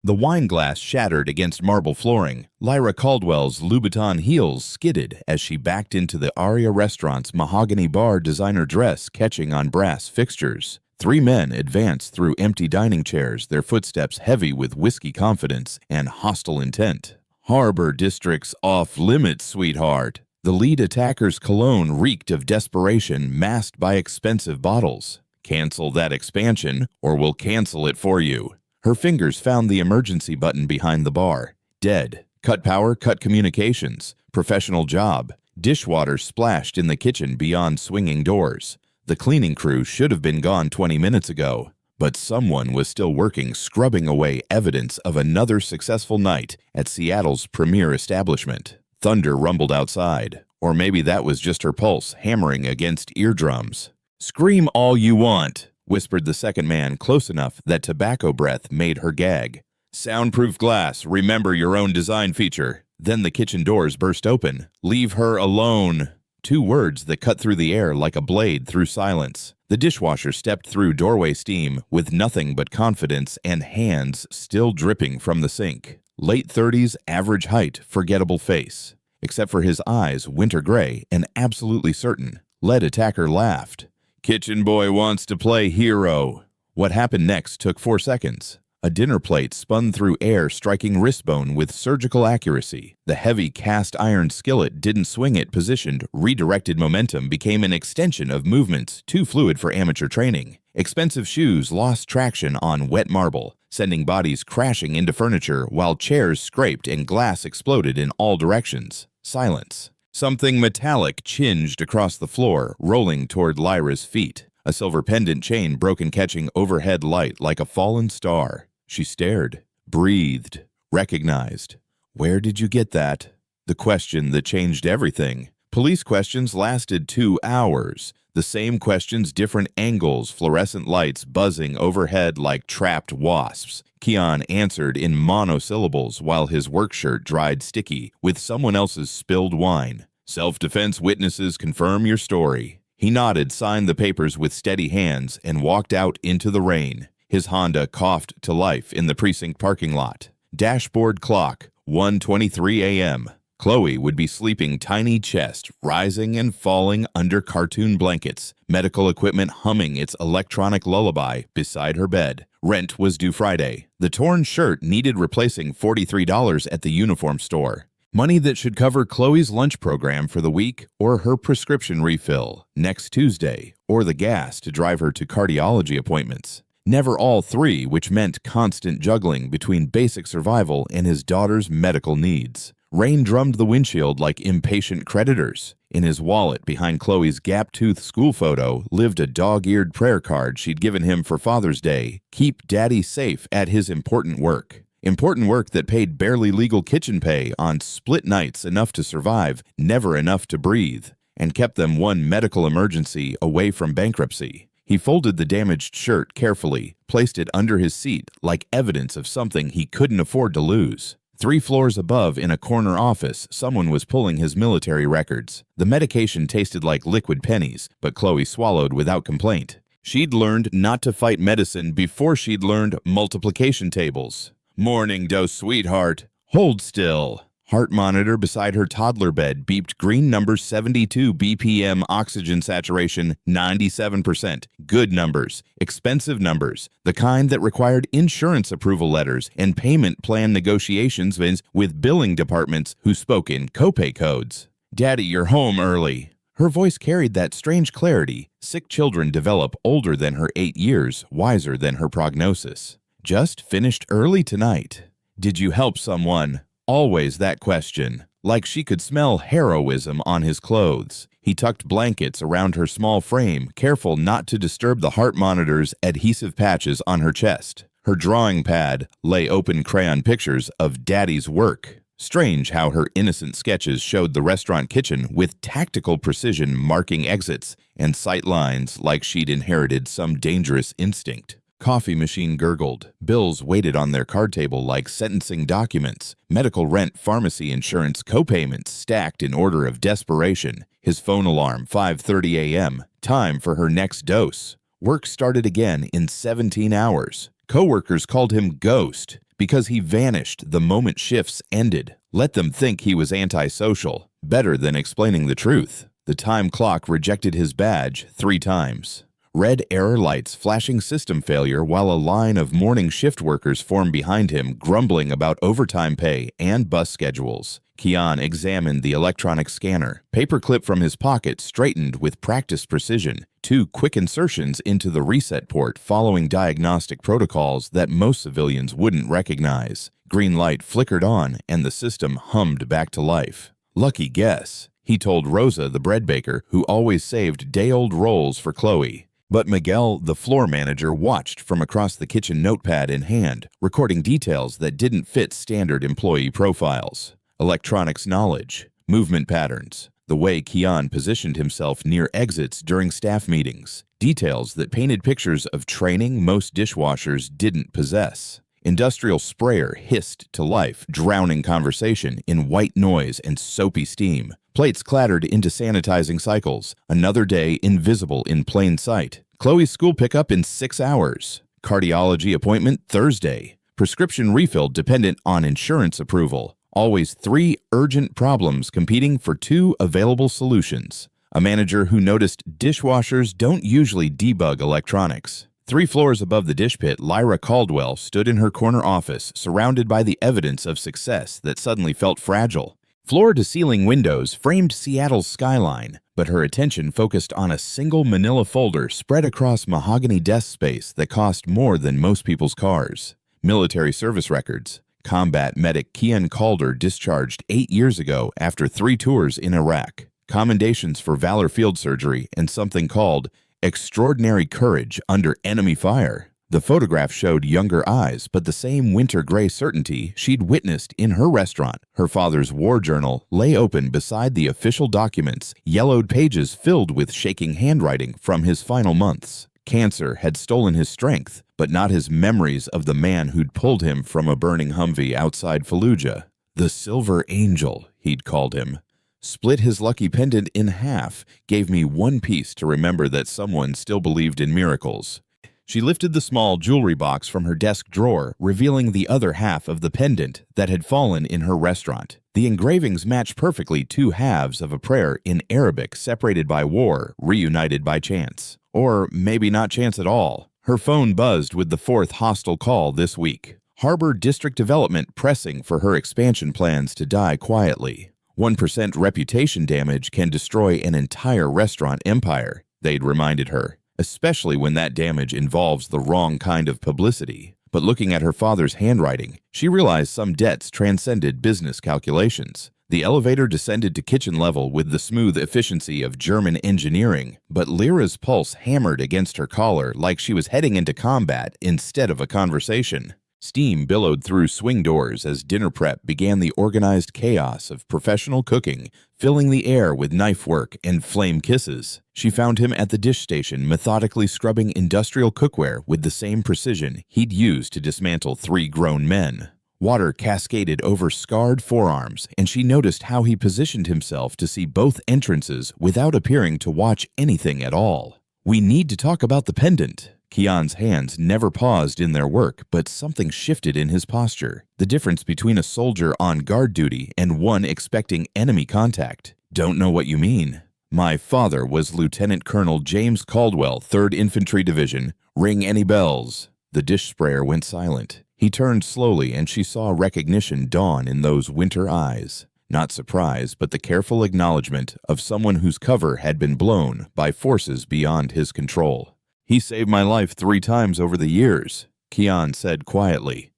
The wine glass shattered against marble flooring. Lyra Caldwell's Louboutin heels skidded as she backed into the Aria restaurant's mahogany bar designer dress catching on brass fixtures. Three men advanced through empty dining chairs, their footsteps heavy with whiskey confidence and hostile intent. Harbor District's off limits, sweetheart. The lead attacker's cologne reeked of desperation masked by expensive bottles. Cancel that expansion, or we'll cancel it for you. Her fingers found the emergency button behind the bar. Dead. Cut power, cut communications. Professional job. Dishwater splashed in the kitchen beyond swinging doors. The cleaning crew should have been gone 20 minutes ago, but someone was still working, scrubbing away evidence of another successful night at Seattle's premier establishment. Thunder rumbled outside, or maybe that was just her pulse hammering against eardrums. "Scream all you want," whispered the second man close enough that tobacco breath made her gag. "Soundproof glass, remember your own design feature." Then the kitchen doors burst open. "Leave her alone." Two words that cut through the air like a blade through silence. The dishwasher stepped through doorway steam with nothing but confidence and hands still dripping from the sink. Late 30s, average height, forgettable face. Except for his eyes, winter gray and absolutely certain. Lead attacker laughed. "Kitchen boy wants to play hero." What happened next took 4 seconds. A dinner plate spun through air, striking wrist bone with surgical accuracy. The heavy cast iron skillet didn't swing it positioned. Redirected momentum became an extension of movements too fluid for amateur training. Expensive shoes lost traction on wet marble, sending bodies crashing into furniture while chairs scraped and glass exploded in all directions. Silence. Something metallic chinged across the floor, rolling toward Lyra's feet. A silver pendant chain broken, catching overhead light like a fallen star. She stared, breathed, recognized. "Where did you get that?" The question that changed everything. Police questions lasted 2 hours. The same questions, different angles, fluorescent lights buzzing overhead like trapped wasps. Keon answered in monosyllables while his work shirt dried sticky with someone else's spilled wine. "Self-defense witnesses confirm your story." He nodded, signed the papers with steady hands, and walked out into the rain. His Honda coughed to life in the precinct parking lot. Dashboard clock, 1:23 a.m. Chloe would be sleeping tiny chest, rising and falling under cartoon blankets, medical equipment humming its electronic lullaby beside her bed. Rent was due Friday. The torn shirt needed replacing $43 at the uniform store. Money that should cover Chloe's lunch program for the week or her prescription refill next Tuesday, or the gas to drive her to cardiology appointments. Never all three, which meant constant juggling between basic survival and his daughter's medical needs. Rain drummed the windshield like impatient creditors. In his wallet behind Chloe's gap-toothed school photo lived a dog-eared prayer card she'd given him for Father's Day. "Keep Daddy safe at his important work." Important work that paid barely legal kitchen pay on split nights, enough to survive, never enough to breathe, and kept them one medical emergency away from bankruptcy. He folded the damaged shirt carefully, placed it under his seat like evidence of something he couldn't afford to lose. 3 floors above, in a corner office, someone was pulling his military records. The medication tasted like liquid pennies, but Chloe swallowed without complaint. She'd learned not to fight medicine before she'd learned multiplication tables. "Morning dose, sweetheart." "Hold still." Heart monitor beside her toddler bed beeped green numbers: 72 BPM, oxygen saturation 97%. Good numbers, expensive numbers, the kind that required insurance approval letters and payment plan negotiations with billing departments who spoke in copay codes. "Daddy, you're home early." Her voice carried that strange clarity. Sick children develop older than her 8 years, wiser than her prognosis. "Just finished early tonight." "Did you help someone?" Always that question, like she could smell heroism on his clothes. He tucked blankets around her small frame, careful not to disturb the heart monitor's adhesive patches on her chest. Her drawing pad lay open, crayon pictures of Daddy's work. Strange how her innocent sketches showed the restaurant kitchen with tactical precision, marking exits and sight lines like she'd inherited some dangerous instinct. Coffee machine gurgled. Bills waited on their card table like sentencing documents. Medical, rent, pharmacy, insurance, co-payments stacked in order of desperation. His phone alarm, 5:30 a.m. Time for her next dose. Work started again in 17 hours. Coworkers called him Ghost. because he vanished the moment shifts ended. Let them think he was antisocial. Better than explaining the truth. The time clock rejected his badge 3 times. Red error lights flashing system failure while a line of morning shift workers formed behind him, grumbling about overtime pay and bus schedules. Kian examined the electronic scanner. Paperclip from his pocket straightened with practiced precision. 2 quick insertions into the reset port following diagnostic protocols that most civilians wouldn't recognize. Green light flickered on and the system hummed back to life. Lucky guess, he told Rosa, the bread baker, who always saved day-old rolls for Chloe. But Miguel, the floor manager, watched from across the kitchen, notepad in hand, recording details that didn't fit standard employee profiles. Electronics knowledge, movement patterns, the way Kian positioned himself near exits during staff meetings, details that painted pictures of training most dishwashers didn't possess. Industrial sprayer hissed to life, drowning conversation in white noise and soapy steam. Plates clattered into sanitizing cycles. Another day invisible in plain sight. Chloe's school pickup in 6 hours. Cardiology appointment Thursday. Prescription refill dependent on insurance approval. Always 3 urgent problems competing for 2 available solutions. A manager who noticed dishwashers don't usually debug electronics. 3 floors above the dish pit, Lyra Caldwell stood in her corner office, surrounded by the evidence of success that suddenly felt fragile. Floor-to-ceiling windows framed Seattle's skyline, but her attention focused on a single manila folder spread across mahogany desk space that cost more than most people's cars. Military service records. Combat medic Kian Calder discharged 8 years ago after 3 tours in Iraq. Commendations for valor field surgery and something called extraordinary courage under enemy fire. The photograph showed younger eyes, but the same winter gray certainty she'd witnessed in her restaurant. Her father's war journal lay open beside the official documents, yellowed pages filled with shaking handwriting from his final months. Cancer had stolen his strength, but not his memories of the man who'd pulled him from a burning Humvee outside Fallujah. The Silver Angel, he'd called him. Split his lucky pendant in half, gave me 1 piece to remember that someone still believed in miracles. She lifted the small jewelry box from her desk drawer, revealing the other half of the pendant that had fallen in her restaurant. The engravings matched perfectly 2 halves of a prayer in Arabic, separated by war, reunited by chance. Or maybe not chance at all. Her phone buzzed with the 4th hostile call this week. Harbor District Development pressing for her expansion plans to die quietly. 1% reputation damage can destroy an entire restaurant empire, they'd reminded her. Especially when that damage involves the wrong kind of publicity. But looking at her father's handwriting, she realized some debts transcended business calculations. The elevator descended to kitchen level with the smooth efficiency of German engineering, but Lyra's pulse hammered against her collar like she was heading into combat instead of a conversation. Steam billowed through swing doors as dinner prep began the organized chaos of professional cooking, filling the air with knife work and flame kisses. She found him at the dish station methodically scrubbing industrial cookware with the same precision he'd used to dismantle 3 grown men. Water cascaded over scarred forearms, and she noticed how he positioned himself to see both entrances without appearing to watch anything at all. "We need to talk about the pendant." Kian's hands never paused in their work, but something shifted in his posture. The difference between a soldier on guard duty and one expecting enemy contact. "Don't know what you mean." "My father was Lieutenant Colonel James Caldwell, 3rd Infantry Division. Ring any bells?" The dish sprayer went silent. He turned slowly, and she saw recognition dawn in those winter eyes. Not surprise, but the careful acknowledgement of someone whose cover had been blown by forces beyond his control. "He saved my life 3 times over the years," Kian said quietly.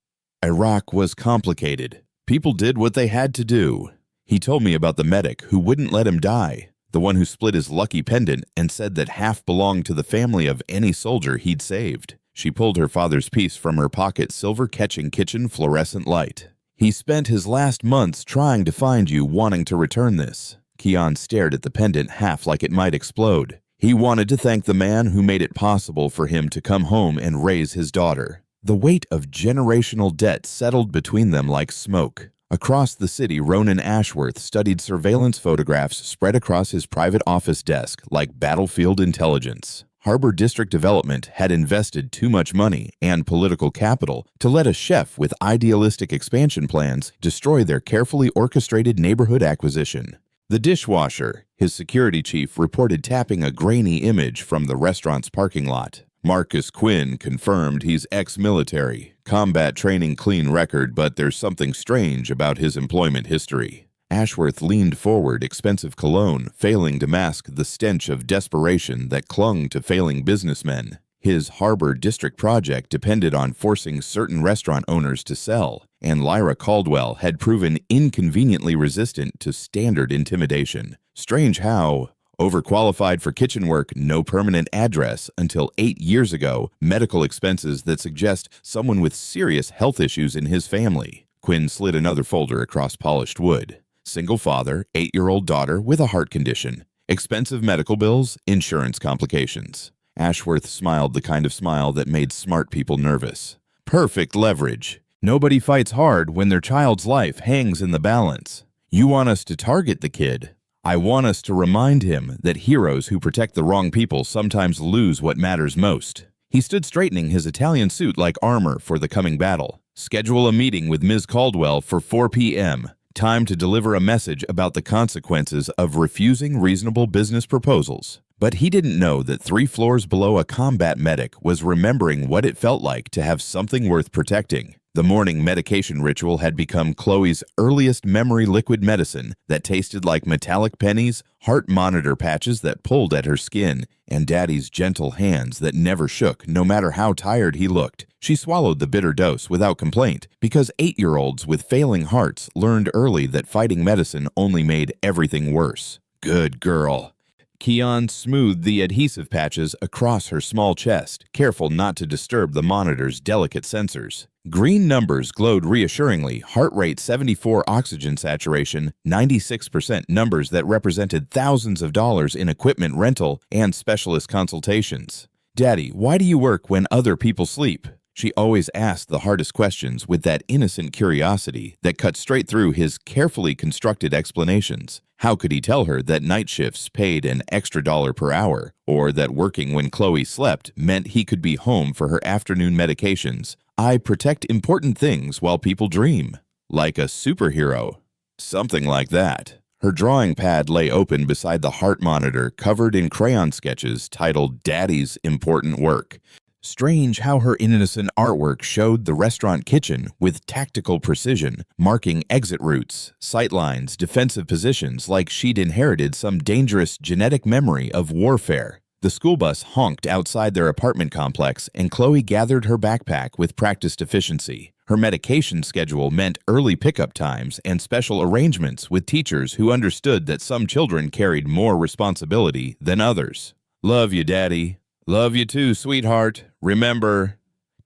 "Iraq was complicated. People did what they had to do." He told me about the medic who wouldn't let him die, the one who split his lucky pendant and said that half belonged to the family of any soldier he'd saved. She pulled her father's piece from her pocket silver-catching kitchen fluorescent light. "He spent his last months trying to find you, wanting to return this." Kian stared at the pendant half like it might explode. He wanted to thank the man who made it possible for him to come home and raise his daughter. The weight of generational debt settled between them like smoke. Across the city, Ronan Ashworth studied surveillance photographs spread across his private office desk like battlefield intelligence. Harbor District Development had invested too much money and political capital to let a chef with idealistic expansion plans destroy their carefully orchestrated neighborhood acquisition. The dishwasher, his security chief, reported tapping a grainy image from the restaurant's parking lot. Marcus Quinn confirmed he's ex-military, combat training clean record, but there's something strange about his employment history. Ashworth leaned forward, expensive cologne failing to mask the stench of desperation that clung to failing businessmen. His Harbor District project depended on forcing certain restaurant owners to sell, and Lyra Caldwell had proven inconveniently resistant to standard intimidation. Strange how, overqualified for kitchen work, no permanent address until 8 years ago, medical expenses that suggest someone with serious health issues in his family. Quinn slid another folder across polished wood. Single father, 8-year-old daughter with a heart condition. Expensive medical bills, insurance complications. Ashworth smiled the kind of smile that made smart people nervous. Perfect leverage. Nobody fights hard when their child's life hangs in the balance. You want us to target the kid. I want us to remind him that heroes who protect the wrong people sometimes lose what matters most. He stood straightening his Italian suit like armor for the coming battle. Schedule a meeting with Ms. Caldwell for 4 p.m. Time to deliver a message about the consequences of refusing reasonable business proposals. But he didn't know that 3 floors below a combat medic was remembering what it felt like to have something worth protecting. The morning medication ritual had become Chloe's earliest memory liquid medicine that tasted like metallic pennies, heart monitor patches that pulled at her skin, and Daddy's gentle hands that never shook no matter how tired he looked. She swallowed the bitter dose without complaint because 8-year-olds with failing hearts learned early that fighting medicine only made everything worse. Good girl. Keon smoothed the adhesive patches across her small chest, careful not to disturb the monitor's delicate sensors. Green numbers glowed reassuringly, heart rate 74, oxygen saturation 96%, numbers that represented thousands of dollars in equipment rental and specialist consultations. Daddy, why do you work when other people sleep? She always asked the hardest questions with that innocent curiosity that cut straight through his carefully constructed explanations. How could he tell her that night shifts paid an extra $1 per hour, or that working when Chloe slept meant he could be home for her afternoon medications? I protect important things while people dream. Like a superhero. Something like that. Her drawing pad lay open beside the heart monitor, covered in crayon sketches titled Daddy's Important Work. Strange how her innocent artwork showed the restaurant kitchen with tactical precision, marking exit routes, sightlines, defensive positions like she'd inherited some dangerous genetic memory of warfare. The school bus honked outside their apartment complex, and Chloe gathered her backpack with practiced efficiency. Her medication schedule meant early pickup times and special arrangements with teachers who understood that some children carried more responsibility than others. Love you, Daddy. Love you too, sweetheart. Remember,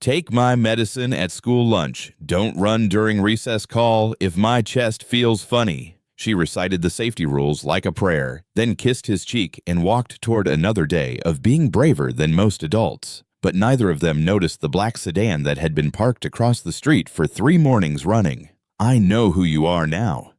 take my medicine at school lunch. Don't run during recess call if my chest feels funny. She recited the safety rules like a prayer, then kissed his cheek and walked toward another day of being braver than most adults. But neither of them noticed the black sedan that had been parked across the street for 3 mornings running. I know who you are now.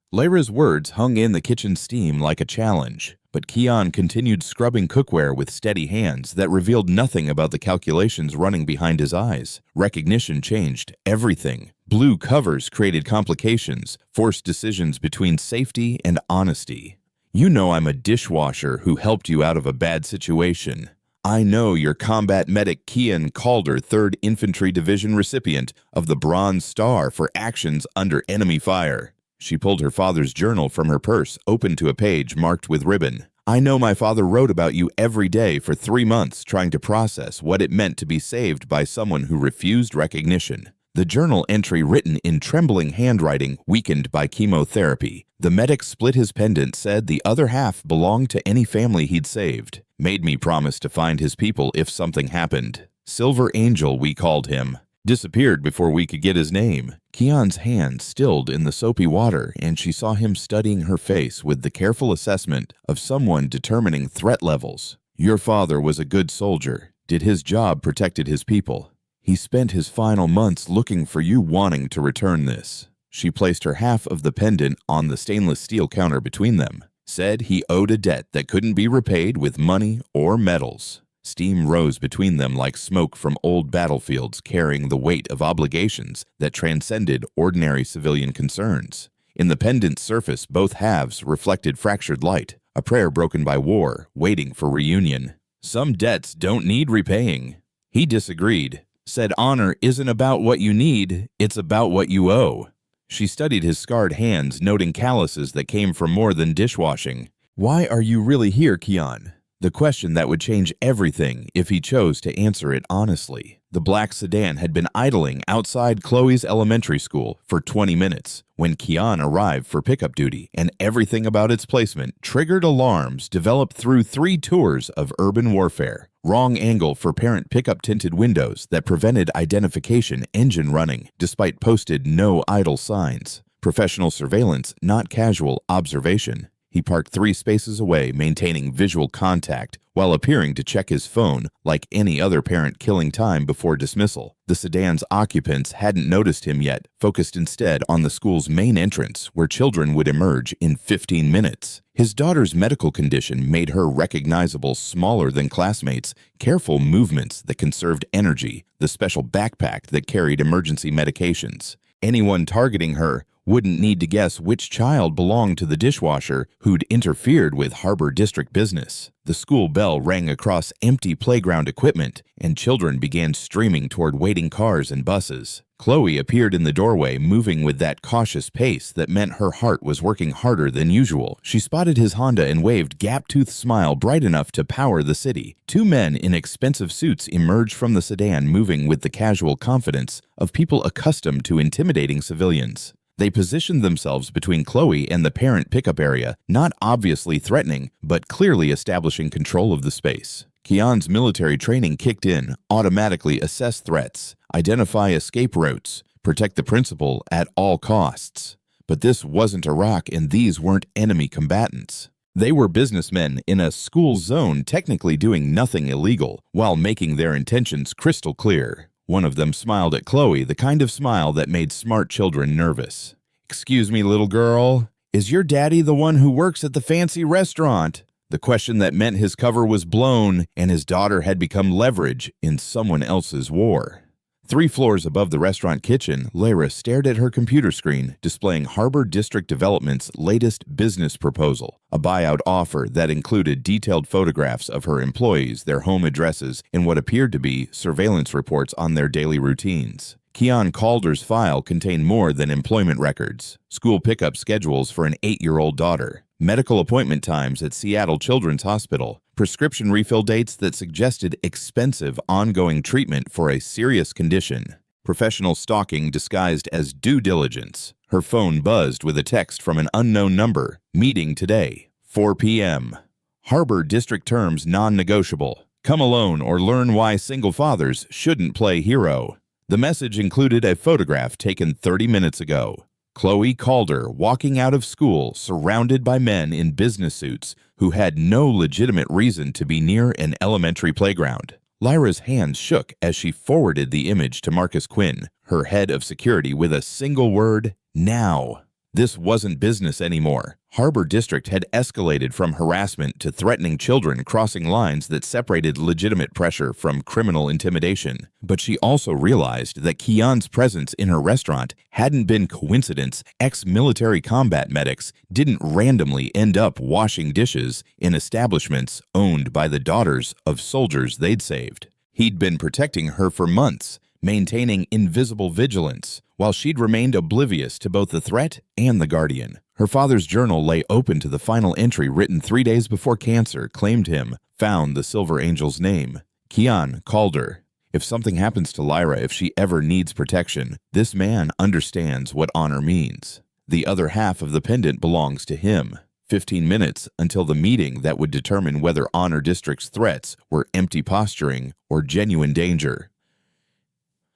Lyra's words hung in the kitchen steam like a challenge. But Keon continued scrubbing cookware with steady hands that revealed nothing about the calculations running behind his eyes. Recognition changed everything. Blue covers created complications, forced decisions between safety and honesty. You know I'm a dishwasher who helped you out of a bad situation. I know you're combat medic Keon Calder, 3rd Infantry Division recipient of the Bronze Star for actions under enemy fire. She pulled her father's journal from her purse, open to a page marked with ribbon. I know my father wrote about you every day for 3 months, trying to process what it meant to be saved by someone who refused recognition. The journal entry, written in trembling handwriting, weakened by chemotherapy. The medic split his pendant, said the other half belonged to any family he'd saved. Made me promise to find his people if something happened. Silver Angel, we called him. Disappeared before we could get his name. Keon's hand stilled in the soapy water, and she saw him studying her face with the careful assessment of someone determining threat levels. Your father was a good soldier. Did his job protected his people. He spent his final months looking for you, wanting to return this. She placed her half of the pendant on the stainless steel counter between them. Said he owed a debt that couldn't be repaid with money or medals. Steam rose between them like smoke from old battlefields carrying the weight of obligations that transcended ordinary civilian concerns. In the pendant surface, both halves reflected fractured light, a prayer broken by war, waiting for reunion. Some debts don't need repaying. He disagreed, said honor isn't about what you need, it's about what you owe. She studied his scarred hands, noting calluses that came from more than dishwashing. Why are you really here, Kian? The question that would change everything if he chose to answer it honestly. The black sedan had been idling outside Chloe's elementary school for 20 minutes when Kian arrived for pickup duty, and everything about its placement triggered alarms developed through 3 tours of urban warfare. Wrong angle for parent pickup tinted windows that prevented identification, engine running, despite posted no idle signs. Professional surveillance, not casual observation. He parked 3 spaces away, maintaining visual contact while appearing to check his phone like any other parent, killing time before dismissal. The sedan's occupants hadn't noticed him yet, focused instead on the school's main entrance where children would emerge in 15 minutes. His daughter's medical condition made her recognizable, smaller than classmates, careful movements that conserved energy, the special backpack that carried emergency medications. Anyone targeting her wouldn't need to guess which child belonged to the dishwasher who'd interfered with Harbor District business. The school bell rang across empty playground equipment, and children began streaming toward waiting cars and buses. Chloe appeared in the doorway, moving with that cautious pace that meant her heart was working harder than usual. She spotted his Honda and waved gap-toothed smile bright enough to power the city. 2 men in expensive suits emerged from the sedan, moving with the casual confidence of people accustomed to intimidating civilians. They positioned themselves between Chloe and the parent pickup area, not obviously threatening, but clearly establishing control of the space. Kian's military training kicked in, automatically assess threats, identify escape routes, protect the principal at all costs. But this wasn't Iraq, and these weren't enemy combatants. They were businessmen in a school zone, technically doing nothing illegal, while making their intentions crystal clear. One of them smiled at Chloe, the kind of smile that made smart children nervous. "Excuse me, little girl, is your daddy the one who works at the fancy restaurant?" The question that meant his cover was blown, and his daughter had become leverage in someone else's war. 3 floors above the restaurant kitchen, Lyra stared at her computer screen, displaying Harbor District Development's latest business proposal, a buyout offer that included detailed photographs of her employees, their home addresses, and what appeared to be surveillance reports on their daily routines. Kian Calder's file contained more than employment records: school pickup schedules for an 8-year-old daughter, medical appointment times at Seattle Children's Hospital, prescription refill dates that suggested expensive ongoing treatment for a serious condition, professional stalking disguised as due diligence. Her phone buzzed with a text from an unknown number: "Meeting today, 4 p.m. Harbor District terms non-negotiable. Come alone or learn why single fathers shouldn't play hero." The message included a photograph taken 30 minutes ago. Chloe Calder walking out of school surrounded by men in business suits who had no legitimate reason to be near an elementary playground. Lyra's hands shook as she forwarded the image to Marcus Quinn, her head of security, with a single word: now. This wasn't business anymore. Harbor District had escalated from harassment to threatening children, crossing lines that separated legitimate pressure from criminal intimidation. But she also realized that Kian's presence in her restaurant hadn't been coincidence. Ex-military combat medics didn't randomly end up washing dishes in establishments owned by the daughters of soldiers they'd saved. He'd been protecting her for months, maintaining invisible vigilance, while she'd remained oblivious to both the threat and the guardian. Her father's journal lay open to the final entry, written 3 days before cancer claimed him, found the Silver Angel's name: Kian Calder. If something happens to Lyra, if she ever needs protection, this man understands what honor means. The other half of the pendant belongs to him. 15 minutes until the meeting that would determine whether Honor District's threats were empty posturing or genuine danger.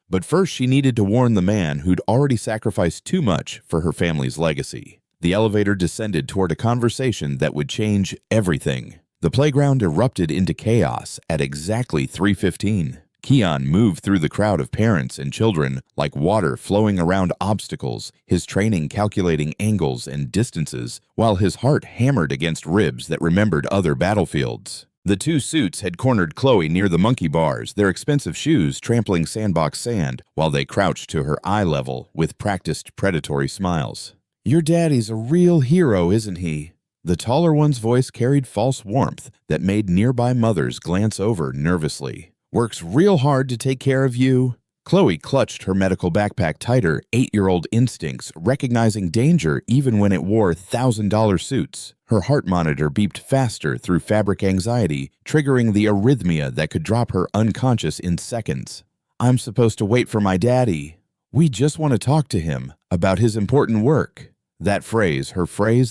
But first, she needed to warn the man who'd already sacrificed too much for her family's legacy. The elevator descended toward a conversation that would change everything. The playground erupted into chaos at exactly 3:15. Kian moved through the crowd of parents and children like water flowing around obstacles, his training calculating angles and distances, while his heart hammered against ribs that remembered other battlefields. The two suits had cornered Chloe near the monkey bars, their expensive shoes trampling sandbox sand while they crouched to her eye level with practiced predatory smiles. "Your daddy's a real hero, isn't he?" The taller one's voice carried false warmth that made nearby mothers glance over nervously. "Works real hard to take care of you." Chloe clutched her medical backpack tighter, 8-year-old instincts, recognizing danger even when it wore $1,000 suits. Her heart monitor beeped faster through fabric anxiety, triggering the arrhythmia that could drop her unconscious in seconds. "I'm supposed to wait for my daddy. We just want to talk to him about his important work." That phrase,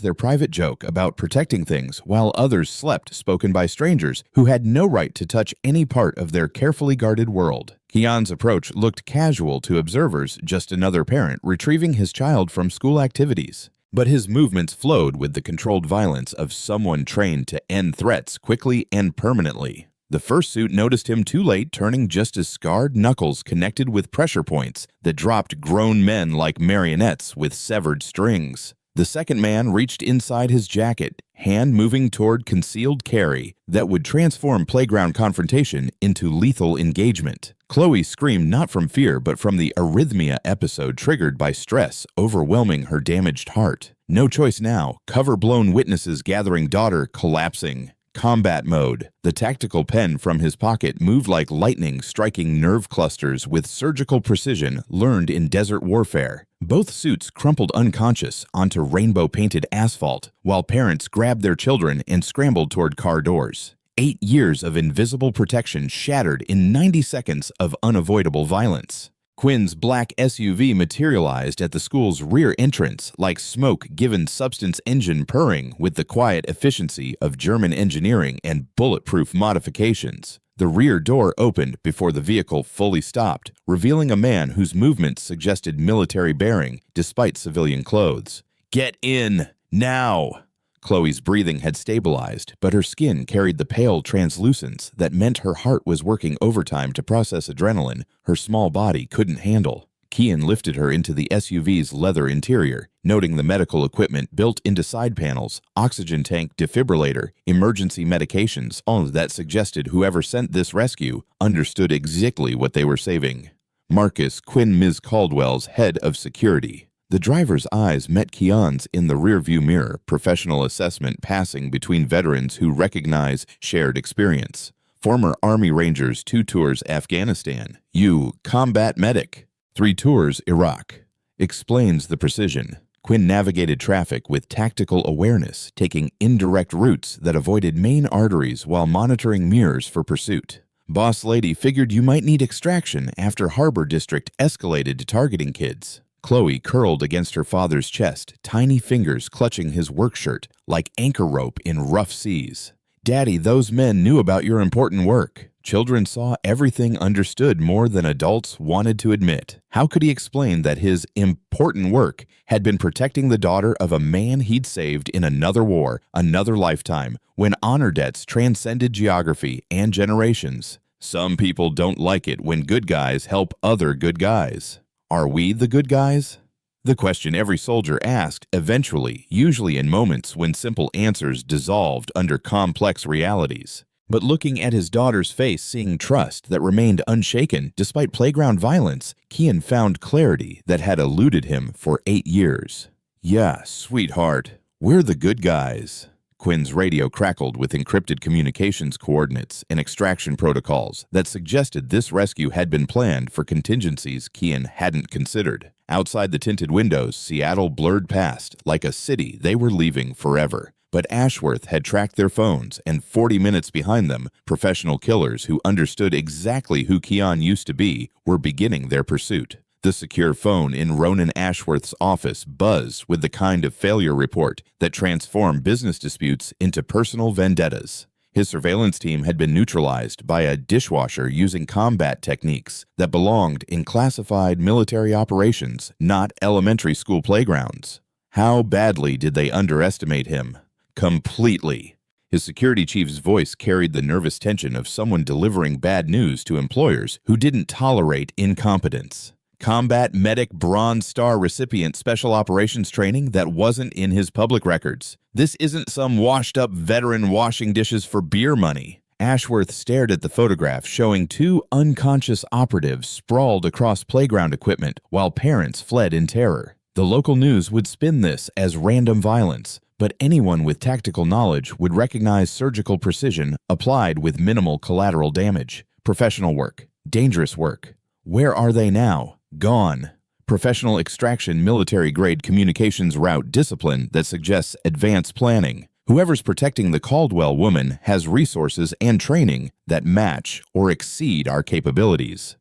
their private joke about protecting things while others slept, spoken by strangers who had no right to touch any part of their carefully guarded world. Kian's approach looked casual to observers, just another parent retrieving his child from school activities. But his movements flowed with the controlled violence of someone trained to end threats quickly and permanently. The first suit noticed him too late, turning just as scarred knuckles connected with pressure points that dropped grown men like marionettes with severed strings. The second man reached inside his jacket, hand moving toward concealed carry that would transform playground confrontation into lethal engagement. Chloe screamed not from fear but from the arrhythmia episode triggered by stress overwhelming her damaged heart. No choice now, cover-blown witnesses gathering, daughter collapsing. Combat mode. The tactical pen from his pocket moved like lightning, striking nerve clusters with surgical precision learned in desert warfare. Both suits crumpled unconscious onto rainbow-painted asphalt, while parents grabbed their children and scrambled toward car doors. 8 years of invisible protection shattered in 90 seconds of unavoidable violence. Quinn's black SUV materialized at the school's rear entrance like smoke-given substance engine purring with the quiet efficiency of German engineering and bulletproof modifications. The rear door opened before the vehicle fully stopped, revealing a man whose movements suggested military bearing despite civilian clothes. "Get in, now!" Chloe's breathing had stabilized, but her skin carried the pale translucence that meant her heart was working overtime to process adrenaline her small body couldn't handle. Kian lifted her into the SUV's leather interior, noting the medical equipment built into side panels, oxygen tank, defibrillator, emergency medications, all that suggested whoever sent this rescue understood exactly what they were saving. Marcus Quinn, Ms. Caldwell's head of security. The driver's eyes met Kian's in the rearview mirror, professional assessment passing between veterans who recognize shared experience. Former Army Rangers, 2 tours Afghanistan. You, combat medic. 3 tours Iraq. Explains the precision. Quinn navigated traffic with tactical awareness, taking indirect routes that avoided main arteries while monitoring mirrors for pursuit. Boss lady figured you might need extraction after Harbor District escalated to targeting kids. Chloe curled against her father's chest, tiny fingers clutching his work shirt like anchor rope in rough seas. "Daddy, those men knew about your important work." Children saw everything, understood more than adults wanted to admit. How could he explain that his important work had been protecting the daughter of a man he'd saved in another war, another lifetime, when honor debts transcended geography and generations? Some people don't like it when good guys help other good guys. Are we the good guys? The question every soldier asked eventually, usually in moments when simple answers dissolved under complex realities. But looking at his daughter's face, seeing trust that remained unshaken despite playground violence, Kian found clarity that had eluded him for 8 years. "Yeah, sweetheart, we're the good guys." Quinn's radio crackled with encrypted communications coordinates and extraction protocols that suggested this rescue had been planned for contingencies Kian hadn't considered. Outside the tinted windows, Seattle blurred past like a city they were leaving forever. But Ashworth had tracked their phones, and 40 minutes behind them, professional killers who understood exactly who Kian used to be were beginning their pursuit. The secure phone in Ronan Ashworth's office buzzed with the kind of failure report that transformed business disputes into personal vendettas. His surveillance team had been neutralized by a dishwasher using combat techniques that belonged in classified military operations, not elementary school playgrounds. How badly did they underestimate him? Completely. His security chief's voice carried the nervous tension of someone delivering bad news to employers who didn't tolerate incompetence. Combat Medic Bronze Star recipient special operations training that wasn't in his public records. This isn't some washed-up veteran washing dishes for beer money. Ashworth stared at the photograph showing two unconscious operatives sprawled across playground equipment while parents fled in terror. The local news would spin this as random violence, but anyone with tactical knowledge would recognize surgical precision applied with minimal collateral damage. Professional work. Dangerous work. Where are they now? Gone. Professional extraction military-grade communications route discipline that suggests advanced planning. Whoever's protecting the Caldwell woman has resources and training that match or exceed our capabilities.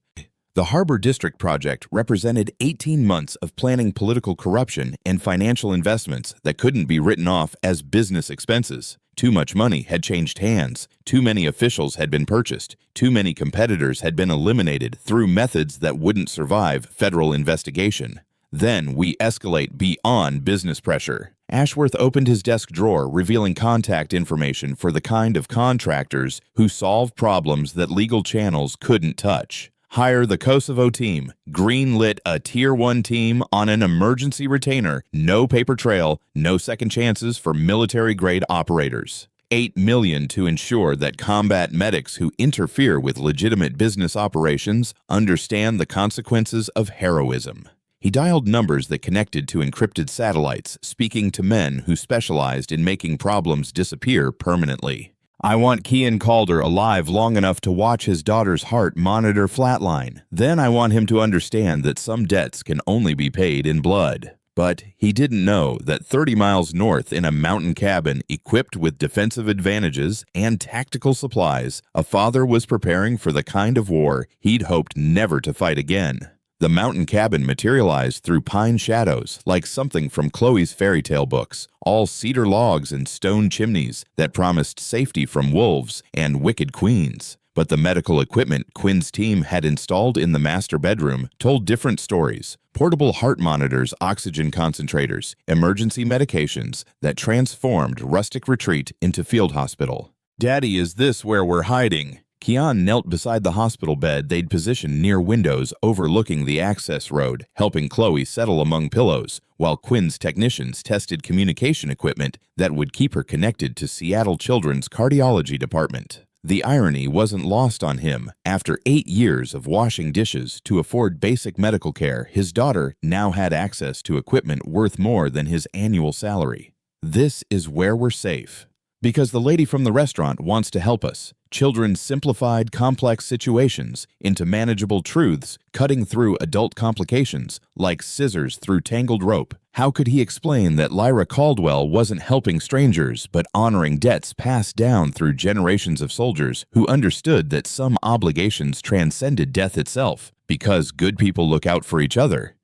The Harbor District project represented 18 months of planning political corruption and financial investments that couldn't be written off as business expenses. Too much money had changed hands, too many officials had been purchased, too many competitors had been eliminated through methods that wouldn't survive federal investigation. Then we escalate beyond business pressure. Ashworth opened his desk drawer, revealing contact information for the kind of contractors who solve problems that legal channels couldn't touch. Hire the Kosovo team. Greenlit a Tier 1 team on an emergency retainer. No paper trail, no second chances for military-grade operators. $8 million to ensure that combat medics who interfere with legitimate business operations understand the consequences of heroism. He dialed numbers that connected to encrypted satellites, speaking to men who specialized in making problems disappear permanently. I want Kean Calder alive long enough to watch his daughter's heart monitor flatline. Then I want him to understand that some debts can only be paid in blood. But he didn't know that 30 miles north in a mountain cabin equipped with defensive advantages and tactical supplies, a father was preparing for the kind of war he'd hoped never to fight again. The mountain cabin materialized through pine shadows like something from Chloe's fairy tale books, all cedar logs and stone chimneys that promised safety from wolves and wicked queens. But the medical equipment Quinn's team had installed in the master bedroom told different stories. Portable heart monitors, oxygen concentrators, emergency medications that transformed rustic retreat into field hospital. "Daddy, is this where we're hiding?" Kean knelt beside the hospital bed they'd positioned near windows overlooking the access road, helping Chloe settle among pillows, while Quinn's technicians tested communication equipment that would keep her connected to Seattle Children's cardiology department. The irony wasn't lost on him. After 8 years of washing dishes to afford basic medical care, his daughter now had access to equipment worth more than his annual salary. This is where we're safe. Because the lady from the restaurant wants to help us. Children simplified complex situations into manageable truths, cutting through adult complications like scissors through tangled rope. How could he explain that Lyra Caldwell wasn't helping strangers but honoring debts passed down through generations of soldiers who understood that some obligations transcended death itself? Because good people look out for each other.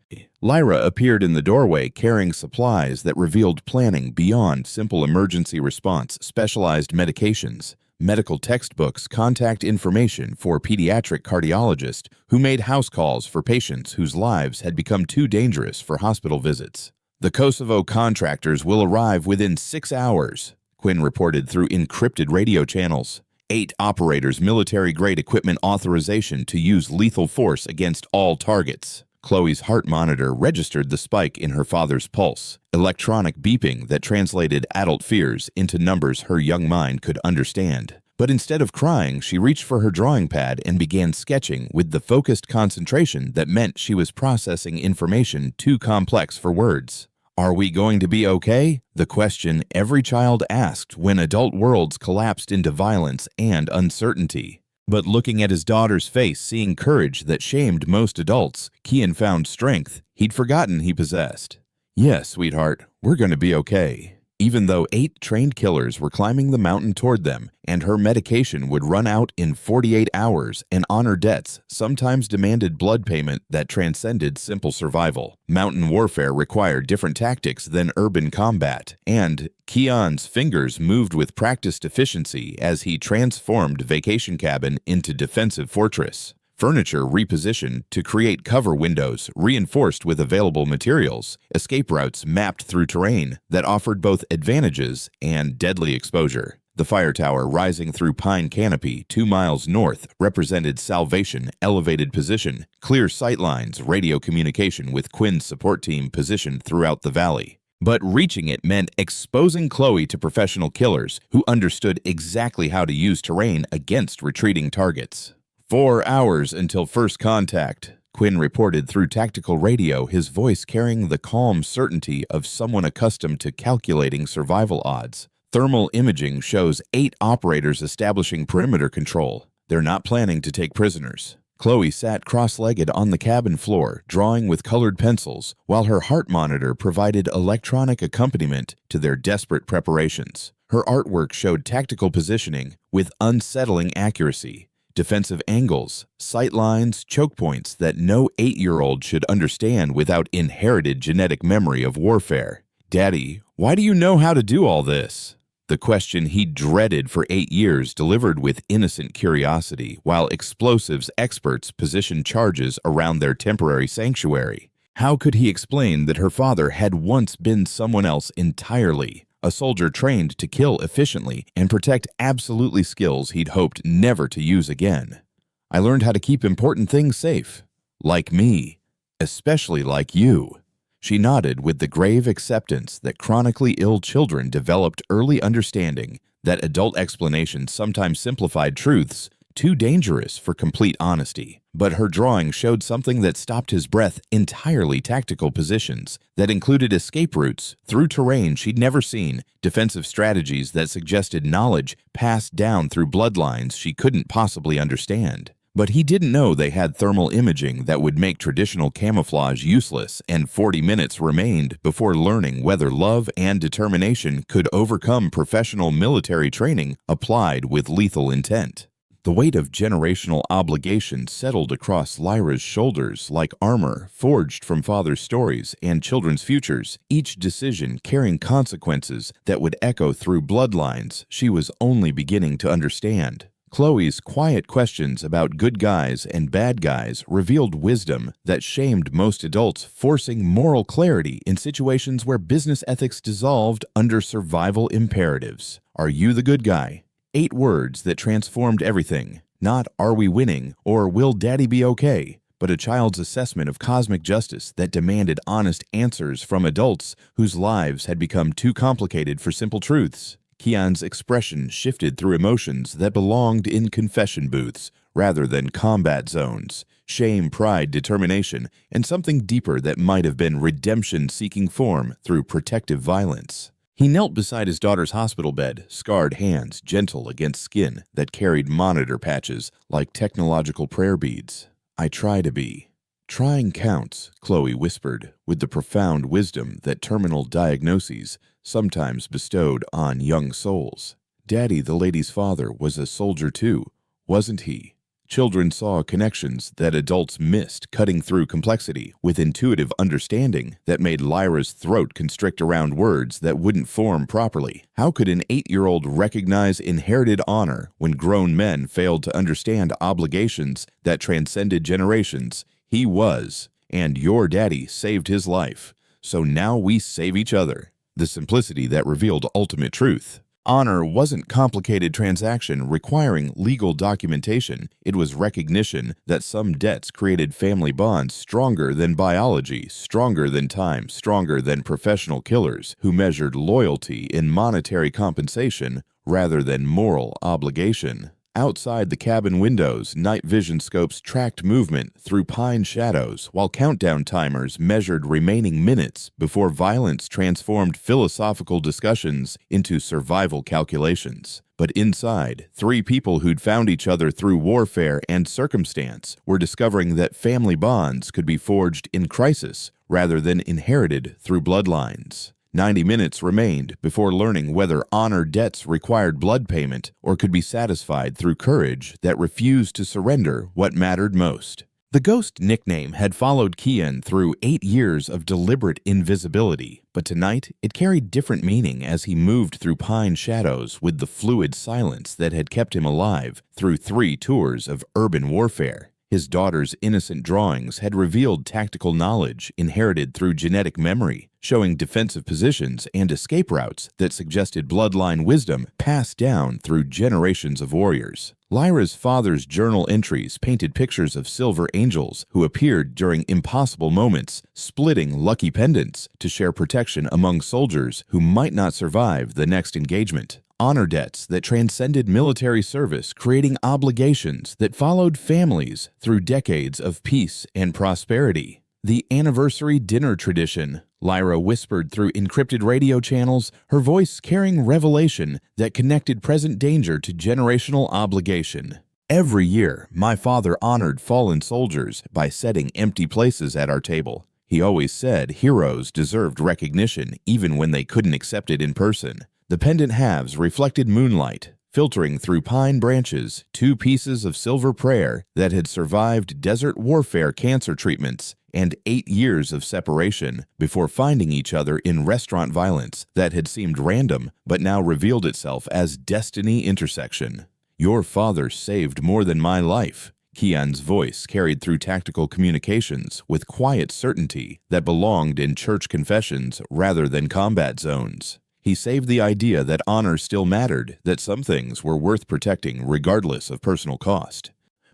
Lyra appeared in the doorway carrying supplies that revealed planning beyond simple emergency response, specialized medications, medical textbooks, contact information for pediatric cardiologists who made house calls for patients whose lives had become too dangerous for hospital visits. "The Kosovo contractors will arrive within 6 hours," Quinn reported through encrypted radio channels. 8 operators military-grade equipment authorization to use lethal force against all targets. Chloe's heart monitor registered the spike in her father's pulse, electronic beeping that translated adult fears into numbers her young mind could understand. But instead of crying, she reached for her drawing pad and began sketching with the focused concentration that meant she was processing information too complex for words. Are we going to be okay? The question every child asked when adult worlds collapsed into violence and uncertainty. But looking at his daughter's face, seeing courage that shamed most adults, Kean found strength he'd forgotten he possessed. "Yes, sweetheart, we're going to be okay." Even though 8 trained killers were climbing the mountain toward them, and her medication would run out in 48 hours and honor debts sometimes demanded blood payment that transcended simple survival. Mountain warfare required different tactics than urban combat, and Kean's fingers moved with practiced efficiency as he transformed vacation cabin into defensive fortress. Furniture repositioned to create cover windows reinforced with available materials, escape routes mapped through terrain that offered both advantages and deadly exposure. The fire tower rising through pine canopy 2 miles north represented salvation, elevated position, clear sight lines, radio communication with Quinn's support team positioned throughout the valley. But reaching it meant exposing Chloe to professional killers who understood exactly how to use terrain against retreating targets. 4 hours until first contact, Quinn reported through tactical radio, his voice carrying the calm certainty of someone accustomed to calculating survival odds. Thermal imaging shows 8 operators establishing perimeter control. They're not planning to take prisoners. Chloe sat cross-legged on the cabin floor, drawing with colored pencils, while her heart monitor provided electronic accompaniment to their desperate preparations. Her artwork showed tactical positioning with unsettling accuracy, defensive angles, sight lines, choke points that no 8-year-old should understand without inherited genetic memory of warfare. "Daddy, why do you know how to do all this?" The question he dreaded for 8 years delivered with innocent curiosity, while explosives experts positioned charges around their temporary sanctuary. How could he explain that her father had once been someone else entirely, a soldier trained to kill efficiently and protect absolutely skills he'd hoped never to use again? "I learned how to keep important things safe. Like me. Especially like you." She nodded with the grave acceptance that chronically ill children developed early understanding that adult explanations sometimes simplified truths too dangerous for complete honesty. But her drawing showed something that stopped his breath: entirely tactical positions that included escape routes through terrain she'd never seen, defensive strategies that suggested knowledge passed down through bloodlines she couldn't possibly understand. But he didn't know they had thermal imaging that would make traditional camouflage useless, and 40 minutes remained before learning whether love and determination could overcome professional military training applied with lethal intent. The weight of generational obligation settled across Lyra's shoulders like armor forged from father's stories and children's futures, each decision carrying consequences that would echo through bloodlines she was only beginning to understand. Chloe's quiet questions about good guys and bad guys revealed wisdom that shamed most adults, forcing moral clarity in situations where business ethics dissolved under survival imperatives. "Are you the good guy?" 8 words that transformed everything. Not "are we winning" or "will daddy be okay?" but a child's assessment of cosmic justice that demanded honest answers from adults whose lives had become too complicated for simple truths. Kian's expression shifted through emotions that belonged in confession booths rather than combat zones: shame, pride, determination, and something deeper that might have been redemption seeking form through protective violence. He knelt beside his daughter's hospital bed, scarred hands gentle against skin that carried monitor patches like technological prayer beads. "I try to be." "Trying counts," Chloe whispered, with the profound wisdom that terminal diagnoses sometimes bestowed on young souls. "Daddy, the lady's father, was a soldier too, wasn't he?" Children saw connections that adults missed, cutting through complexity with intuitive understanding that made Lyra's throat constrict around words that wouldn't form properly. How could an 8-year-old recognize inherited honor when grown men failed to understand obligations that transcended generations? "He was, and your daddy saved his life, so now we save each other." The simplicity that revealed ultimate truth. Honor wasn't complicated transaction requiring legal documentation. It was recognition that some debts created family bonds stronger than biology, stronger than time, stronger than professional killers who measured loyalty in monetary compensation rather than moral obligation. Outside the cabin windows, night vision scopes tracked movement through pine shadows, while countdown timers measured remaining minutes before violence transformed philosophical discussions into survival calculations. But inside, 3 people who'd found each other through warfare and circumstance were discovering that family bonds could be forged in crisis rather than inherited through bloodlines. 90 minutes remained before learning whether honor debts required blood payment or could be satisfied through courage that refused to surrender what mattered most. The Ghost nickname had followed Kian through 8 years of deliberate invisibility, but tonight it carried different meaning as he moved through pine shadows with the fluid silence that had kept him alive through 3 tours of urban warfare. His daughter's innocent drawings had revealed tactical knowledge inherited through genetic memory, showing defensive positions and escape routes that suggested bloodline wisdom passed down through generations of warriors. Lyra's father's journal entries painted pictures of silver angels who appeared during impossible moments, splitting lucky pendants to share protection among soldiers who might not survive the next engagement. Honor debts that transcended military service, creating obligations that followed families through decades of peace and prosperity. The anniversary dinner tradition, Lyra whispered through encrypted radio channels, her voice carrying revelation that connected present danger to generational obligation. Every year, my father honored fallen soldiers by setting empty places at our table. He always said heroes deserved recognition even when they couldn't accept it in person. The pendant halves reflected moonlight, filtering through pine branches, 2 pieces of silver prayer that had survived desert warfare cancer treatments and 8 years of separation before finding each other in restaurant violence that had seemed random but now revealed itself as destiny intersection. Your father saved more than my life. Kian's voice carried through tactical communications with quiet certainty that belonged in church confessions rather than combat zones. He saved the idea that honor still mattered, that some things were worth protecting regardless of personal cost.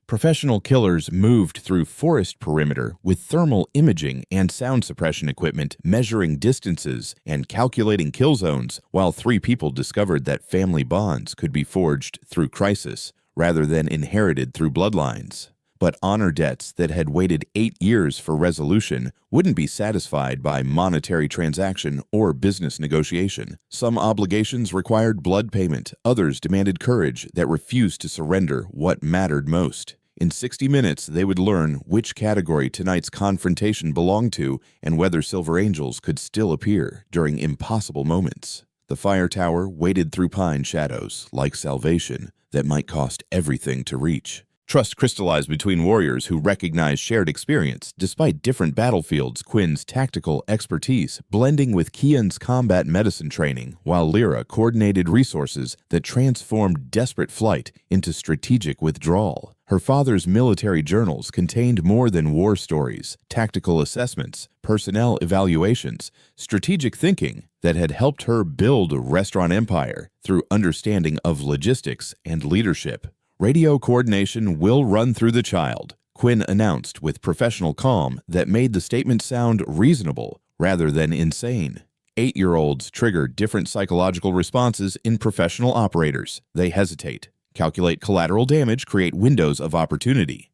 Professional killers moved through forest perimeter with thermal imaging and sound suppression equipment measuring distances and calculating kill zones, while 3 people discovered that family bonds could be forged through crisis rather than inherited through bloodlines. But honor debts that had waited 8 years for resolution wouldn't be satisfied by monetary transaction or business negotiation. Some obligations required blood payment, others demanded courage that refused to surrender what mattered most. In 60 minutes, they would learn which category tonight's confrontation belonged to and whether Silver Angels could still appear during impossible moments. The fire tower waded through pine shadows like salvation that might cost everything to reach. Trust crystallized between warriors who recognized shared experience, despite different battlefields. Quinn's tactical expertise blending with Kian's combat medicine training, while Lyra coordinated resources that transformed desperate flight into strategic withdrawal. Her father's military journals contained more than war stories, tactical assessments, personnel evaluations, strategic thinking that had helped her build a restaurant empire through understanding of logistics and leadership. Radio coordination will run through the child, Quinn announced with professional calm that made the statement sound reasonable rather than insane. 8-year-olds trigger different psychological responses in professional operators. They hesitate, calculate collateral damage, create windows of opportunity.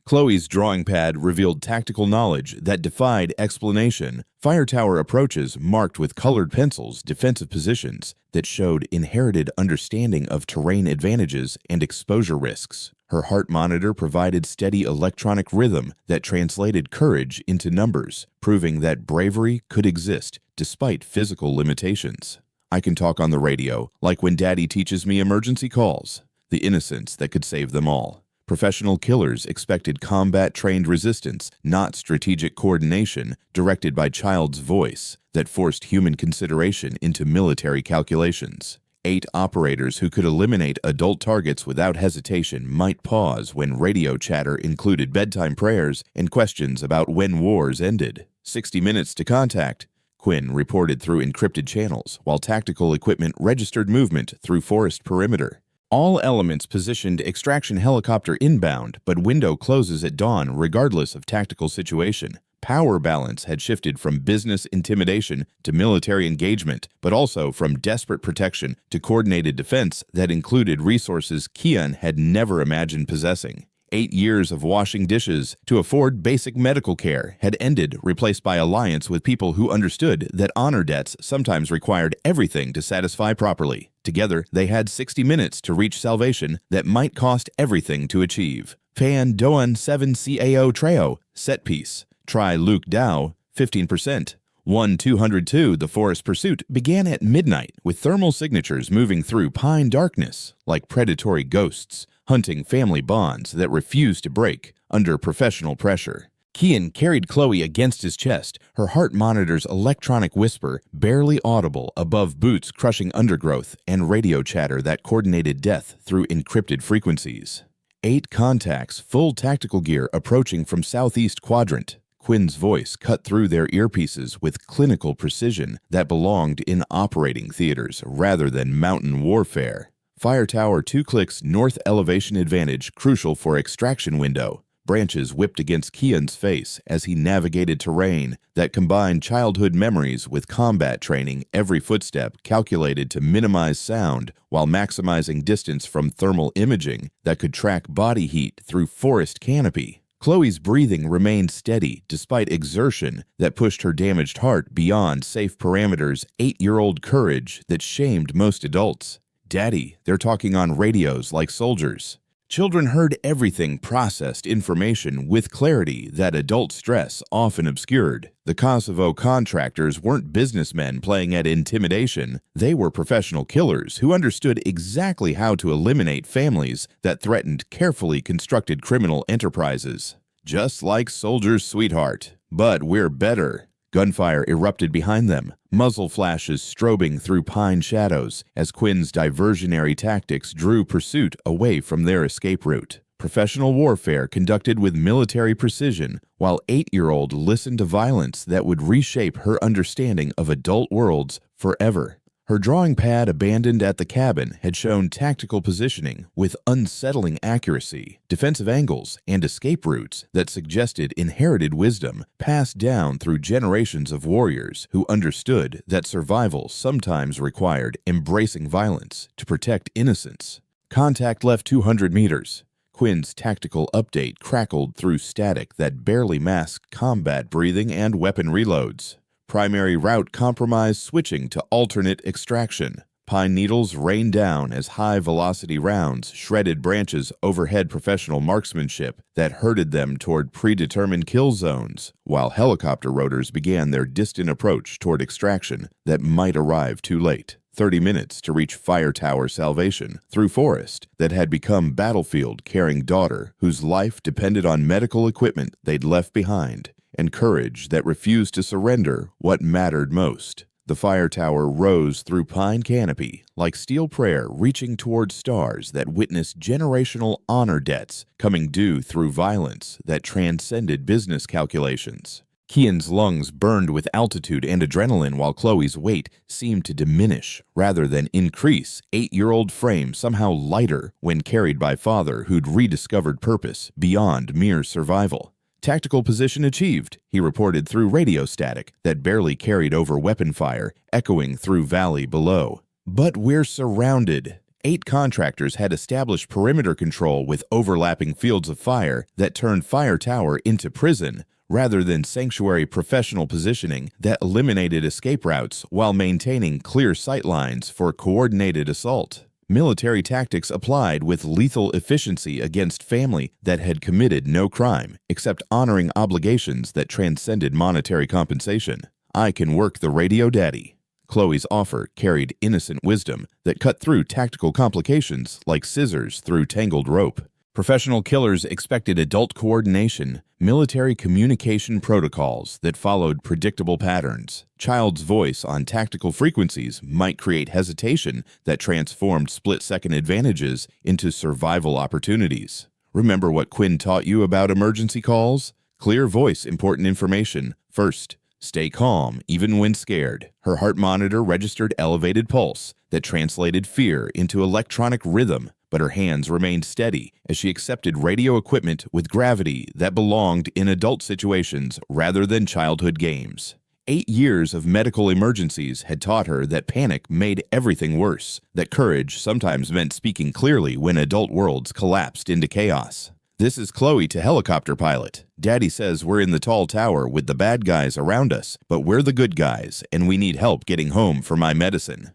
Chloe's drawing pad revealed tactical knowledge that defied explanation. Fire tower approaches marked with colored pencils defensive positions that showed inherited understanding of terrain advantages and exposure risks. Her heart monitor provided steady electronic rhythm that translated courage into numbers, proving that bravery could exist despite physical limitations. I can talk on the radio, like when Daddy teaches me emergency calls. The innocence that could save them all. Professional killers expected combat-trained resistance, not strategic coordination directed by child's voice that forced human consideration into military calculations. 8 operators who could eliminate adult targets without hesitation might pause when radio chatter included bedtime prayers and questions about when wars ended. 60 minutes to contact, Quinn reported through encrypted channels, while tactical equipment registered movement through forest perimeter. All elements positioned extraction helicopter inbound, but window closes at dawn regardless of tactical situation. Power balance had shifted from business intimidation to military engagement, but also from desperate protection to coordinated defense that included resources Kian had never imagined possessing. 8 years of washing dishes to afford basic medical care had ended, replaced by alliance with people who understood that honor debts sometimes required everything to satisfy properly. Together, they had 60 minutes to reach salvation that might cost everything to achieve. Fan Doan 7 CAO Treo, set piece. Try Luke Dow, 15%. 1-202, The Forest Pursuit, began at midnight with thermal signatures moving through pine darkness like predatory ghosts, hunting family bonds that refused to break under professional pressure. Kian carried Chloe against his chest, her heart monitor's electronic whisper barely audible above boots crushing undergrowth and radio chatter that coordinated death through encrypted frequencies. 8 contacts, full tactical gear approaching from southeast quadrant. Quinn's voice cut through their earpieces with clinical precision that belonged in operating theaters rather than mountain warfare. Fire tower 2 clicks north elevation advantage crucial for extraction window. Branches whipped against Kian's face as he navigated terrain that combined childhood memories with combat training, every footstep calculated to minimize sound while maximizing distance from thermal imaging that could track body heat through forest canopy. Chloe's breathing remained steady despite exertion that pushed her damaged heart beyond safe parameters, 8-year-old courage that shamed most adults. "Daddy, they're talking on radios like soldiers." Children heard everything, processed information with clarity that adult stress often obscured. The Kosovo contractors weren't businessmen playing at intimidation. They were professional killers who understood exactly how to eliminate families that threatened carefully constructed criminal enterprises. "Just like soldiers, sweetheart. But we're better." Gunfire erupted behind them, muzzle flashes strobing through pine shadows as Quinn's diversionary tactics drew pursuit away from their escape route. Professional warfare conducted with military precision, while 8-year-old listened to violence that would reshape her understanding of adult worlds forever. Her drawing pad abandoned at the cabin had shown tactical positioning with unsettling accuracy, defensive angles, and escape routes that suggested inherited wisdom passed down through generations of warriors who understood that survival sometimes required embracing violence to protect innocence. Contact left 200 meters. Quinn's tactical update crackled through static that barely masked combat breathing and weapon reloads. Primary route compromise switching to alternate extraction. Pine needles rained down as high-velocity rounds shredded branches overhead professional marksmanship that herded them toward predetermined kill zones, while helicopter rotors began their distant approach toward extraction that might arrive too late. 30 minutes to reach fire tower salvation through forest that had become battlefield carrying daughter whose life depended on medical equipment they'd left behind, and courage that refused to surrender what mattered most. The fire tower rose through pine canopy like steel prayer reaching toward stars that witnessed generational honor debts coming due through violence that transcended business calculations. Kian's lungs burned with altitude and adrenaline while Chloe's weight seemed to diminish rather than increase, 8-year-old frame somehow lighter when carried by father who'd rediscovered purpose beyond mere survival. "Tactical position achieved," he reported through radio static that barely carried over weapon fire, echoing through valley below. "But we're surrounded." 8 contractors had established perimeter control with overlapping fields of fire that turned fire tower into prison, rather than sanctuary professional positioning that eliminated escape routes while maintaining clear sight lines for coordinated assault. Military tactics applied with lethal efficiency against family that had committed no crime, except honoring obligations that transcended monetary compensation. "I can work the radio, Daddy." Chloe's offer carried innocent wisdom that cut through tactical complications like scissors through tangled rope. Professional killers expected adult coordination, military communication protocols that followed predictable patterns. Child's voice on tactical frequencies might create hesitation that transformed split-second advantages into survival opportunities. Remember what Quinn taught you about emergency calls? Clear voice, important information. First, stay calm even when scared. Her heart monitor registered elevated pulse that translated fear into electronic rhythm, but her hands remained steady as she accepted radio equipment with gravity that belonged in adult situations rather than childhood games. 8 years of medical emergencies had taught her that panic made everything worse, that courage sometimes meant speaking clearly when adult worlds collapsed into chaos. "This is Chloe to helicopter pilot. Daddy says we're in the tall tower with the bad guys around us, but we're the good guys, and we need help getting home for my medicine."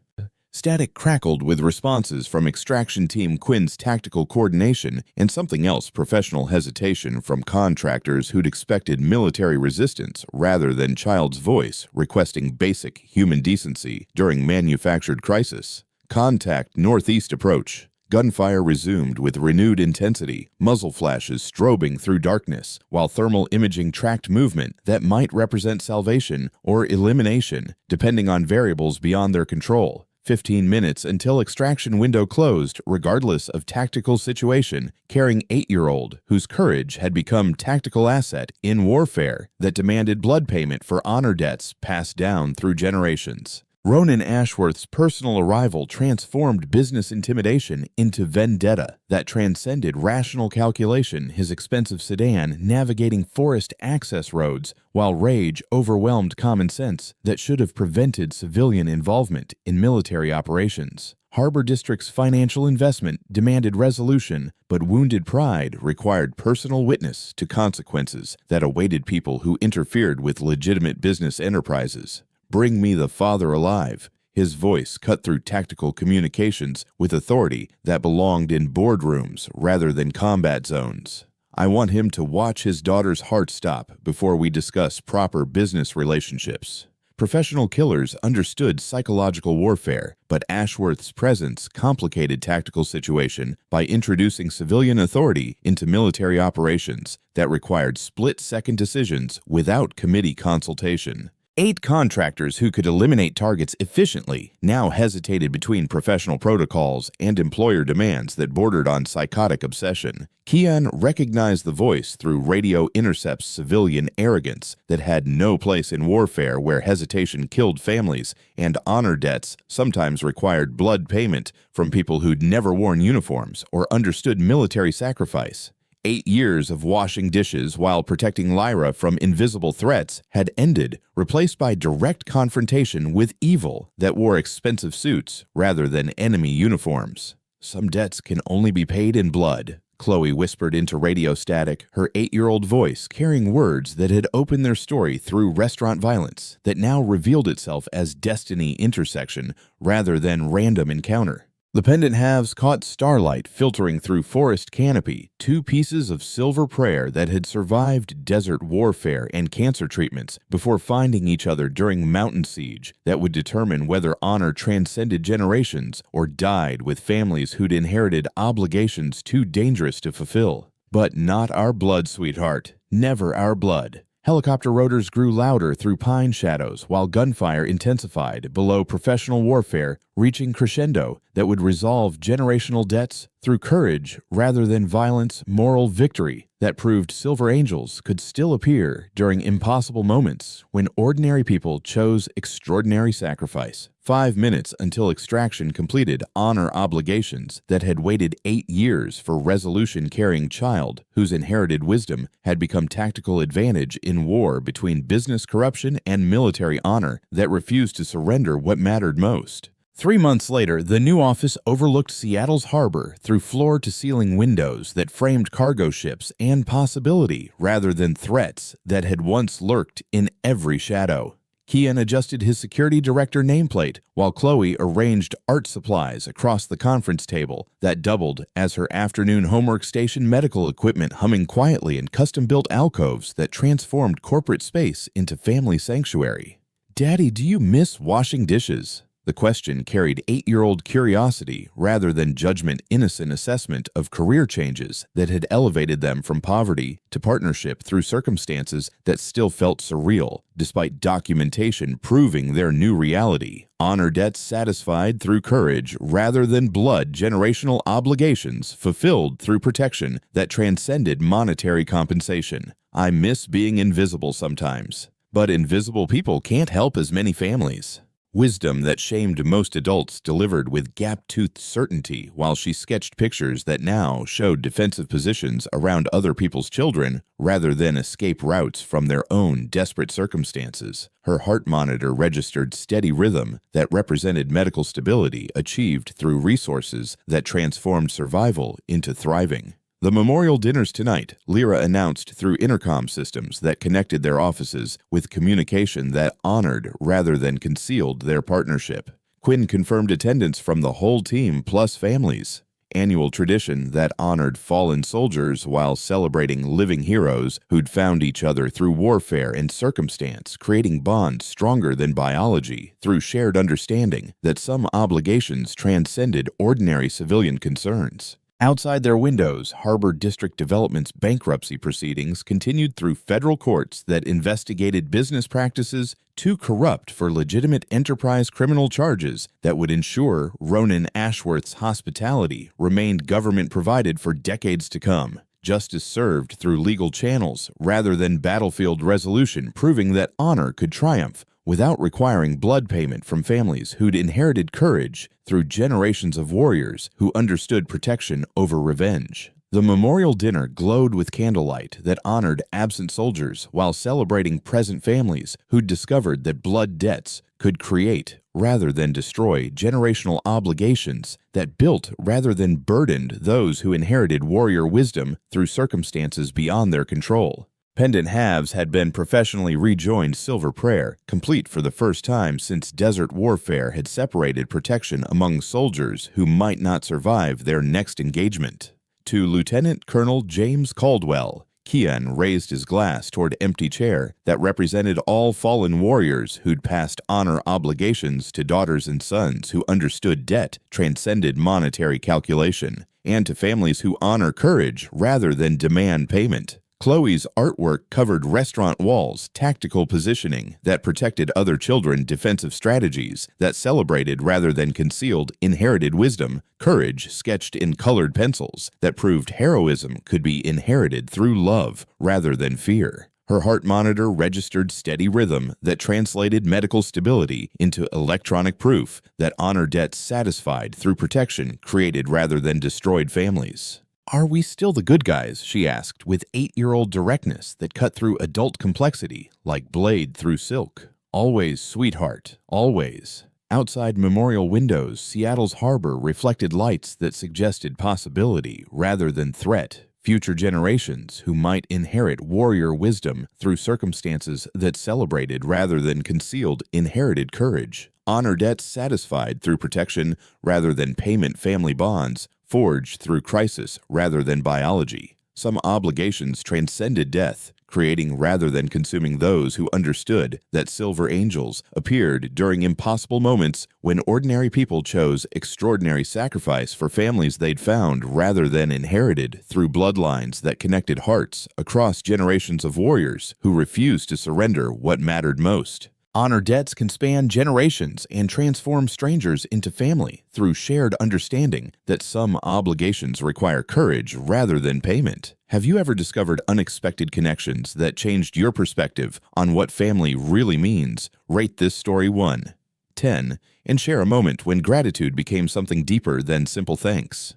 Static crackled with responses from extraction team Quinn's tactical coordination and something else, professional hesitation from contractors who'd expected military resistance rather than child's voice requesting basic human decency during manufactured crisis. Contact northeast approach. Gunfire resumed with renewed intensity, muzzle flashes strobing through darkness, while thermal imaging tracked movement that might represent salvation or elimination, depending on variables beyond their control. 15 minutes until extraction window closed, regardless of tactical situation, caring 8-year-old whose courage had become tactical asset in warfare that demanded blood payment for honor debts passed down through generations. Ronan Ashworth's personal arrival transformed business intimidation into vendetta that transcended rational calculation, his expensive sedan navigating forest access roads, while rage overwhelmed common sense that should have prevented civilian involvement in military operations. Harbor District's financial investment demanded resolution, but wounded pride required personal witness to consequences that awaited people who interfered with legitimate business enterprises. "Bring me the father alive." His voice cut through tactical communications with authority that belonged in boardrooms rather than combat zones. "I want him to watch his daughter's heart stop before we discuss proper business relationships." Professional killers understood psychological warfare, but Ashworth's presence complicated tactical situation by introducing civilian authority into military operations that required split-second decisions without committee consultation. 8 contractors who could eliminate targets efficiently now hesitated between professional protocols and employer demands that bordered on psychotic obsession. Kian recognized the voice through radio intercepts civilian arrogance that had no place in warfare where hesitation killed families and honor debts sometimes required blood payment from people who'd never worn uniforms or understood military sacrifice. 8 years of washing dishes while protecting Lyra from invisible threats had ended, replaced by direct confrontation with evil that wore expensive suits rather than enemy uniforms. "Some debts can only be paid in blood," Chloe whispered into radio static, her 8-year-old voice carrying words that had opened their story through restaurant violence that now revealed itself as destiny intersection rather than random encounter. The pendant halves caught starlight filtering through forest canopy, 2 pieces of silver prayer that had survived desert warfare and cancer treatments before finding each other during mountain siege that would determine whether honor transcended generations or died with families who'd inherited obligations too dangerous to fulfill. But not our blood, sweetheart. Never our blood. Helicopter rotors grew louder through pine shadows while gunfire intensified below professional warfare, reaching crescendo that would resolve generational debts through courage rather than violence, moral victory that proved silver angels could still appear during impossible moments when ordinary people chose extraordinary sacrifice. 5 minutes until extraction completed honor obligations that had waited 8 years for resolution-carrying child whose inherited wisdom had become tactical advantage in war between business corruption and military honor that refused to surrender what mattered most. 3 months later, the new office overlooked Seattle's harbor through floor-to-ceiling windows that framed cargo ships and possibility rather than threats that had once lurked in every shadow. Kian adjusted his security director nameplate while Chloe arranged art supplies across the conference table that doubled as her afternoon homework station, medical equipment humming quietly in custom-built alcoves that transformed corporate space into family sanctuary. "Daddy, do you miss washing dishes?" The question carried 8-year-old curiosity rather than judgment-innocent assessment of career changes that had elevated them from poverty to partnership through circumstances that still felt surreal, despite documentation proving their new reality. Honor debts satisfied through courage rather than blood, generational obligations fulfilled through protection that transcended monetary compensation. "I miss being invisible sometimes, but invisible people can't help as many families." Wisdom that shamed most adults delivered with gap-toothed certainty while she sketched pictures that now showed defensive positions around other people's children rather than escape routes from their own desperate circumstances. Her heart monitor registered steady rhythm that represented medical stability achieved through resources that transformed survival into thriving. The memorial dinners tonight, Lyra announced through intercom systems that connected their offices with communication that honored rather than concealed their partnership. Quinn confirmed attendance from the whole team plus families. Annual tradition that honored fallen soldiers while celebrating living heroes who'd found each other through warfare and circumstance, creating bonds stronger than biology through shared understanding that some obligations transcended ordinary civilian concerns. Outside their windows, Harbor District Development's bankruptcy proceedings continued through federal courts that investigated business practices too corrupt for legitimate enterprise criminal charges that would ensure Ronan Ashworth's hospitality remained government-provided for decades to come. Justice served through legal channels rather than battlefield resolution, proving that honor could triumph without requiring blood payment from families who'd inherited courage through generations of warriors who understood protection over revenge. The memorial dinner glowed with candlelight that honored absent soldiers while celebrating present families who'd discovered that blood debts could create rather than destroy generational obligations that built rather than burdened those who inherited warrior wisdom through circumstances beyond their control. Pendant halves had been professionally rejoined silver prayer, complete for the first time since desert warfare had separated protection among soldiers who might not survive their next engagement. To Lieutenant Colonel James Caldwell, Kian raised his glass toward empty chair that represented all fallen warriors who'd passed honor obligations to daughters and sons who understood debt transcended monetary calculation, and to families who honor courage rather than demand payment. Chloe's artwork covered restaurant walls, tactical positioning that protected other children, defensive strategies that celebrated rather than concealed inherited wisdom, courage sketched in colored pencils that proved heroism could be inherited through love rather than fear. Her heart monitor registered steady rhythm that translated medical stability into electronic proof that honor debts satisfied through protection created rather than destroyed families. "Are we still the good guys?" she asked with 8-year-old directness that cut through adult complexity like blade through silk. "Always, sweetheart, always." Outside memorial windows, Seattle's harbor reflected lights that suggested possibility rather than threat. Future generations who might inherit warrior wisdom through circumstances that celebrated rather than concealed inherited courage. Honor debts satisfied through protection rather than payment, family bonds forged through crisis rather than biology. Some obligations transcended death, creating rather than consuming those who understood that silver angels appeared during impossible moments when ordinary people chose extraordinary sacrifice for families they'd found rather than inherited through bloodlines that connected hearts across generations of warriors who refused to surrender what mattered most. Honor debts can span generations and transform strangers into family through shared understanding that some obligations require courage rather than payment. Have you ever discovered unexpected connections that changed your perspective on what family really means? Rate this story 1, 10, and share a moment when gratitude became something deeper than simple thanks.